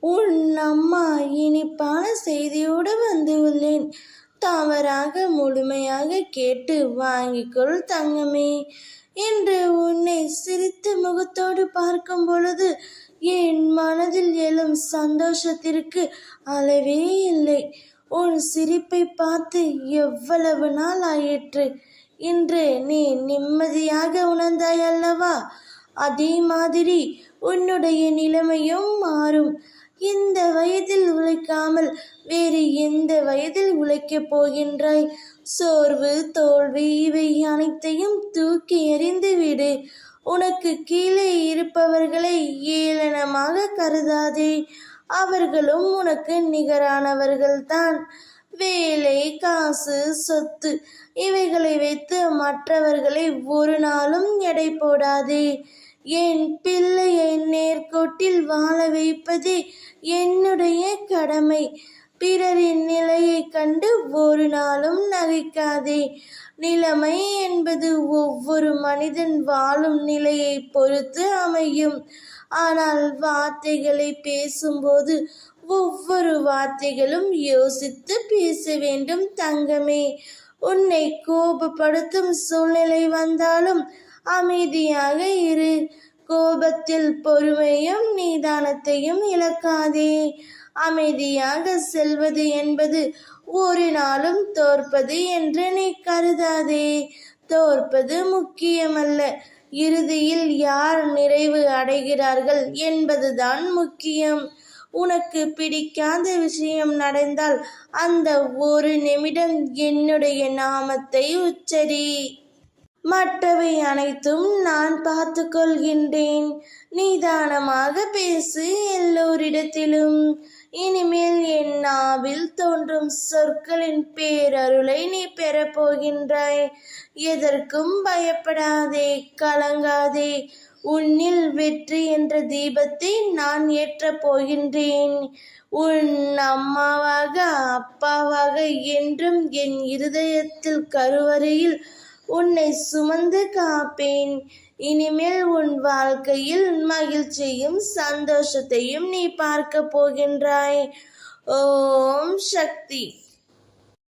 உன் அம்மா இனிப்பான செய்தியோடு வந்து உள்ளேன். தவறாக முழுமையாக கேட்டு வாங்கிக்கொள் தங்கமே என்று உன்னை சிரித்த முகத்தோடு பார்க்கும் பொழுது என் மனதில் எழும் சந்தோஷத்திற்கு அளவே இல்லை. உன் சிரிப்பை பார்த்து எவ்வளவு நாள் ஆயிற்று. இன்று நீ நிம்மதியாக உணர்ந்தாய் அல்லவா? அதே மாதிரி உன்னுடைய நிலைமையும் மாறும். இந்த வயதில் உழைக்காமல் வேறு எந்த வயதில் உழைக்கப் போகின்றாய்? சோர்வு, தோல்வி இவை அனைத்தையும் தூக்கி எறிந்து விடு. உனக்கு கீழே இருப்பவர்களை ஏளனமாக கருதாதே. அவர்களும் உனக்கு நிகரானவர்கள்தான். வேலை, காசு, சொத்து இவைகளை வைத்து மற்றவர்களை ஒரு நாளும் எடை போடாதே. என் பிள்ளையை நேர்கோட்டில் வாழ வைப்பதே என்னுடைய கடமை. பிறரின் நிலையை கண்டு ஒரு நாளும் நகைக்காதே. நிலைமை என்பது ஒவ்வொரு மனிதன் வாழும் நிலையை பொறுத்து அமையும். ஆனால் வார்த்தைகளை பேசும்போது ஒவ்வொரு வார்த்தைகளும் யோசித்து பேச வேண்டும் தங்கமே. உன்னை கோபப்படுத்தும் சூழ்நிலை வந்தாலும் அமைதியாக இரு. கோபத்தில் பொறுமையும் நிதானத்தையும் இழக்காதே. அமைதியாக செல்வது என்பது ஒரு நாளும் தோற்பது என்று நீ கருதாதே. தோற்பது முக்கியமல்ல, இறுதியில் யார் நிறைவு அடைகிறார்கள் என்பதுதான் முக்கியம். உனக்கு பிடிக்காத விஷயம் நடந்தால் அந்த ஒரு நிமிடம் என்னுடைய நாமத்தை உச்சரி. மற்றவை அனைத்தும் நான் பார்த்து கொள்கின்றேன். நிதானமாக பேசு எல்லோரிடத்திலும். இனிமேல் என் நாவில் தோன்றும் சொற்களின் பேரருளை நீ பெறப்போகின்றாய். எதற்கும் பயப்படாதே, கலங்காதே. உன்னில் வெற்றி என்ற தீபத்தை நான் ஏற்றப் போகின்றேன். உன் அம்மாவாக, அப்பாவாக என்றும் என் இருதயத்தில் கருவறையில் உன்னை சுமந்து காப்பேன். இனிமேல் உன் வாழ்க்கையில் மகிழ்ச்சியும் சந்தோஷத்தையும் நீ பார்க்க போகின்றாய். ஓம் சக்தி.